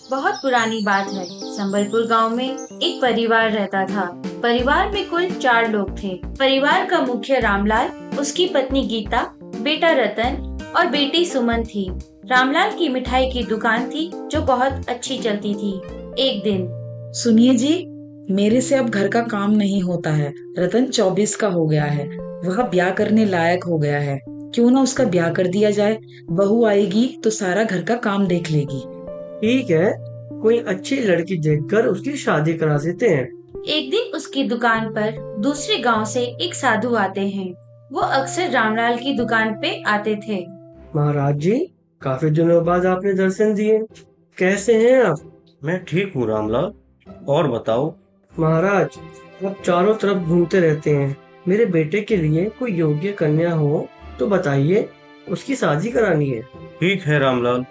बहुत पुरानी बात है। संबलपुर गांव में एक परिवार रहता था। परिवार में कुल 4 लोग थे। परिवार का मुखिया रामलाल, उसकी पत्नी गीता, बेटा रतन और बेटी सुमन थी। रामलाल की मिठाई की दुकान थी जो बहुत अच्छी चलती थी। एक दिन सुनिए जी, मेरे से अब घर का काम नहीं होता है। रतन 24 का हो गया है। वह ब्याह करने लायक हो गया है। क्यों ना उसका ब्याह कर दिया जाए। बहू आएगी तो सारा घर का काम देख लेगी। ठीक है, कोई अच्छी लड़की देखकर उसकी शादी करा देते हैं। एक दिन उसकी दुकान पर दूसरे गांव से एक साधु आते हैं। वो अक्सर रामलाल की दुकान पे आते थे। महाराज जी, काफी दिनों बाद आपने दर्शन दिए। कैसे हैं आप? मैं ठीक हूँ रामलाल। और बताओ। महाराज, आप चारों तरफ घूमते रहते हैं। मेरे बेटे के लिए कोई योग्य कन्या हो तो बताइए, उसकी शादी करानी है। ठीक है रामलाल,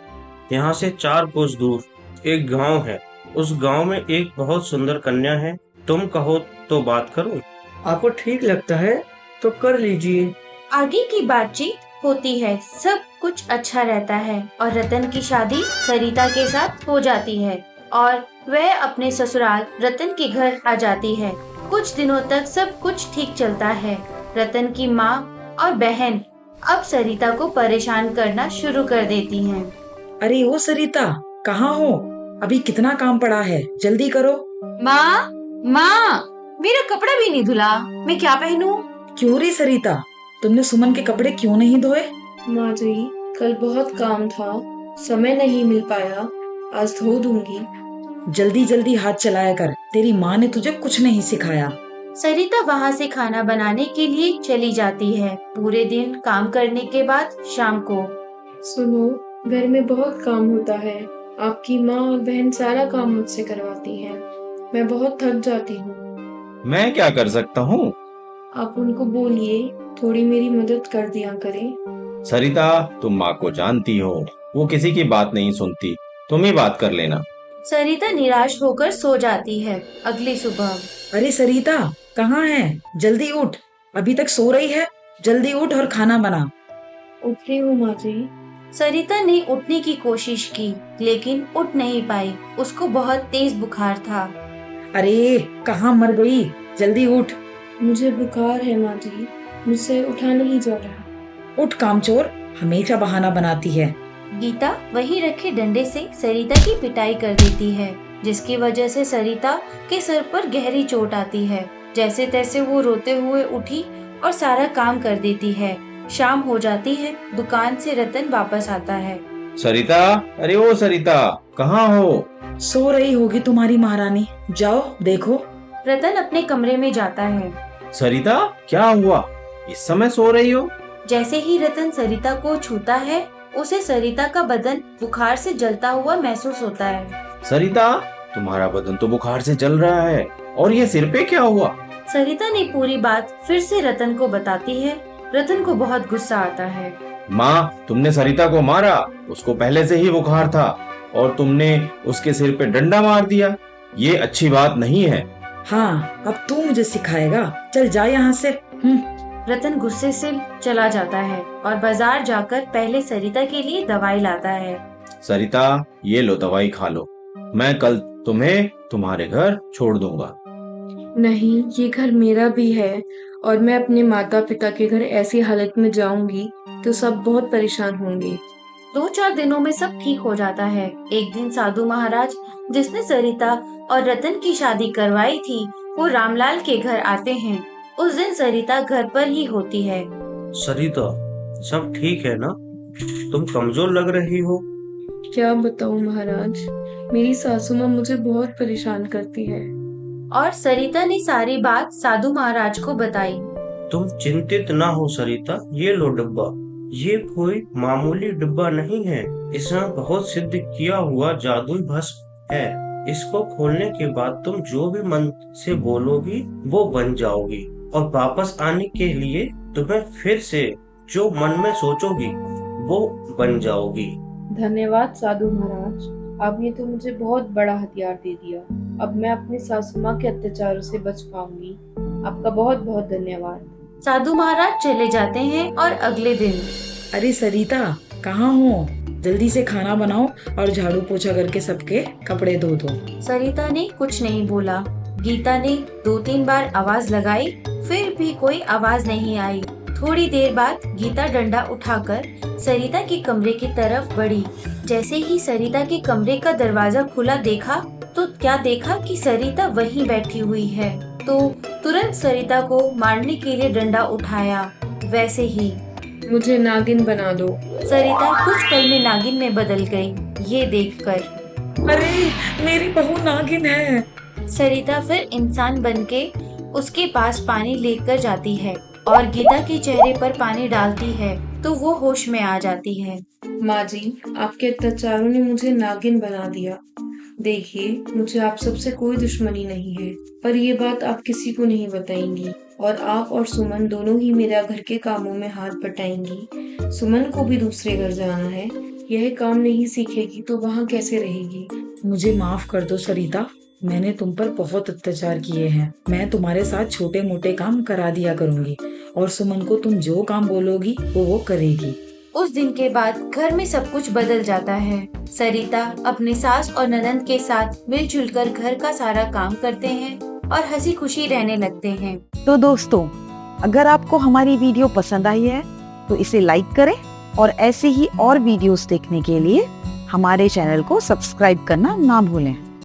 यहाँ से 4 कोस दूर एक गांव है। उस गांव में एक बहुत सुंदर कन्या है। तुम कहो तो बात करूं? आपको ठीक लगता है तो कर लीजिए। आगे की बातचीत होती है। सब कुछ अच्छा रहता है और रतन की शादी सरिता के साथ हो जाती है और वह अपने ससुराल रतन के घर आ जाती है। कुछ दिनों तक सब कुछ ठीक चलता है। रतन की माँ और बहन अब सरिता को परेशान करना शुरू कर देती हैं। अरे ओ सरिता, कहाँ हो? अभी कितना काम पड़ा है, जल्दी करो। माँ, माँ, मेरा कपड़ा भी नहीं धुला, मैं क्या पहनूं? क्यों रे सरिता, तुमने सुमन के कपड़े क्यों नहीं धोए? माँ जी, कल बहुत काम था, समय नहीं मिल पाया। आज धो दूंगी। जल्दी जल्दी हाथ चलाया कर, तेरी माँ ने तुझे कुछ नहीं सिखाया। सरिता वहाँ से खाना बनाने के लिए चली जाती है। पूरे दिन काम करने के बाद शाम को सुनो, घर में बहुत काम होता है। आपकी माँ और बहन सारा काम मुझसे करवाती हैं। मैं बहुत थक जाती हूँ। मैं क्या कर सकता हूँ? आप उनको बोलिए, थोड़ी मेरी मदद कर दिया करें। सरिता, तुम माँ को जानती हो, वो किसी की बात नहीं सुनती। तुम ही बात कर लेना। सरिता निराश होकर सो जाती है। अगली सुबह अरे सरिता, कहाँ है? जल्दी उठ, अभी तक सो रही है। जल्दी उठ और खाना बना। उठ रही हूँ माँ जी। सरिता ने उठने की कोशिश की लेकिन उठ नहीं पाई। उसको बहुत तेज बुखार था। अरे कहाँ मर गई, जल्दी उठ। मुझे बुखार है माँ जी, मुझसे उठा नहीं जा रहा। उठ कामचोर, हमेशा बहाना बनाती है। गीता वहीं रखे डंडे से सरिता की पिटाई कर देती है, जिसकी वजह से सरिता के सर पर गहरी चोट आती है। जैसे तैसे वो रोते हुए उठी और सारा काम कर देती है। शाम हो जाती है। दुकान से रतन वापस आता है। सरिता, अरे ओ सरिता, कहाँ हो? सो रही होगी तुम्हारी महारानी, जाओ देखो। रतन अपने कमरे में जाता है। सरिता, क्या हुआ? इस समय सो रही हो? जैसे ही रतन सरिता को छूता है, उसे सरिता का बदन बुखार से जलता हुआ महसूस होता है। सरिता, तुम्हारा बदन तो बुखार से जल रहा है, और ये सिर पे क्या हुआ? सरिता ने पूरी बात फिर से रतन को बताती है। रतन को बहुत गुस्सा आता है। माँ, तुमने सरिता को मारा। उसको पहले से ही बुखार था और तुमने उसके सिर पे डंडा मार दिया। ये अच्छी बात नहीं है। हाँ, अब तू मुझे सिखाएगा, चल जा यहाँ से। रतन गुस्से से चला जाता है और बाजार जाकर पहले सरिता के लिए दवाई लाता है। सरिता, ये लो दवाई खा लो। मैं कल तुम्हें तुम्हारे घर छोड़ दूंगा। नहीं, ये घर मेरा भी है और मैं अपने माता पिता के घर ऐसी हालत में जाऊंगी तो सब बहुत परेशान होंगे। 2-4 दिनों में सब ठीक हो जाता है। एक दिन साधु महाराज, जिसने सरिता और रतन की शादी करवाई थी, वो रामलाल के घर आते हैं। उस दिन सरिता घर पर ही होती है। सरिता, सब ठीक है ना? तुम कमजोर लग रही हो। क्या बताऊं महाराज, मेरी सासू माँ मुझे बहुत परेशान करती है। और सरिता ने सारी बात साधु महाराज को बताई। तुम चिंतित ना हो सरिता, ये लो डिब्बा। ये कोई मामूली डिब्बा नहीं है। इसमें बहुत सिद्ध किया हुआ जादुई भस्म है। इसको खोलने के बाद तुम जो भी मन से बोलोगी वो बन जाओगी, और वापस आने के लिए तुम्हें फिर से जो मन में सोचोगी वो बन जाओगी। धन्यवाद साधु महाराज, आपने तो मुझे बहुत बड़ा हथियार दे दिया। अब मैं अपनी सासू माँ के अत्याचारों से बच पाऊंगी। आपका बहुत बहुत धन्यवाद। साधु महाराज चले जाते हैं और अगले दिन अरे सरिता, कहाँ हो? जल्दी से खाना बनाओ और झाड़ू पोछा करके सबके कपड़े धो दो। सरिता ने कुछ नहीं बोला। गीता ने 2-3 बार आवाज लगाई, फिर भी कोई आवाज नहीं आई। थोड़ी देर बाद गीता डंडा उठाकर सरिता के कमरे की तरफ बढ़ी। जैसे ही सरिता के कमरे का दरवाजा खुला देखा तो क्या देखा कि सरिता वहीं बैठी हुई है। तो तुरंत सरिता को मारने के लिए डंडा उठाया। वैसे ही मुझे नागिन बना दो। सरिता कुछ पल में नागिन में बदल गई। ये देखकर अरे मेरी बहू नागिन है। सरिता फिर इंसान बनके उसके पास पानी लेकर जाती है और गीता के चेहरे पर पानी डालती है तो वो होश में आ जाती है। माँ जी, आपके अत्याचारों ने मुझे नागिन बना दिया। देखिए, मुझे आप सबसे कोई दुश्मनी नहीं है, पर ये बात आप किसी को नहीं बताएंगी और आप और सुमन दोनों ही मेरा घर के कामों में हाथ बटाएंगी। सुमन को भी दूसरे घर जाना है। यह काम नहीं सीखेगी तो वहाँ कैसे रहेगी? मुझे माफ कर दो सरिता, मैंने तुम पर बहुत अत्याचार किए हैं। मैं तुम्हारे साथ छोटे मोटे काम करा दिया करूंगी और सुमन को तुम जो काम बोलोगी वो करेगी। उस दिन के बाद घर में सब कुछ बदल जाता है। सरिता अपने सास और ननंद के साथ मिलजुल कर घर का सारा काम करते हैं और हंसी खुशी रहने लगते हैं। तो दोस्तों, अगर आपको हमारी वीडियो पसंद आई है तो इसे लाइक करें और ऐसे ही और वीडियोस देखने के लिए हमारे चैनल को सब्सक्राइब करना ना भूलें।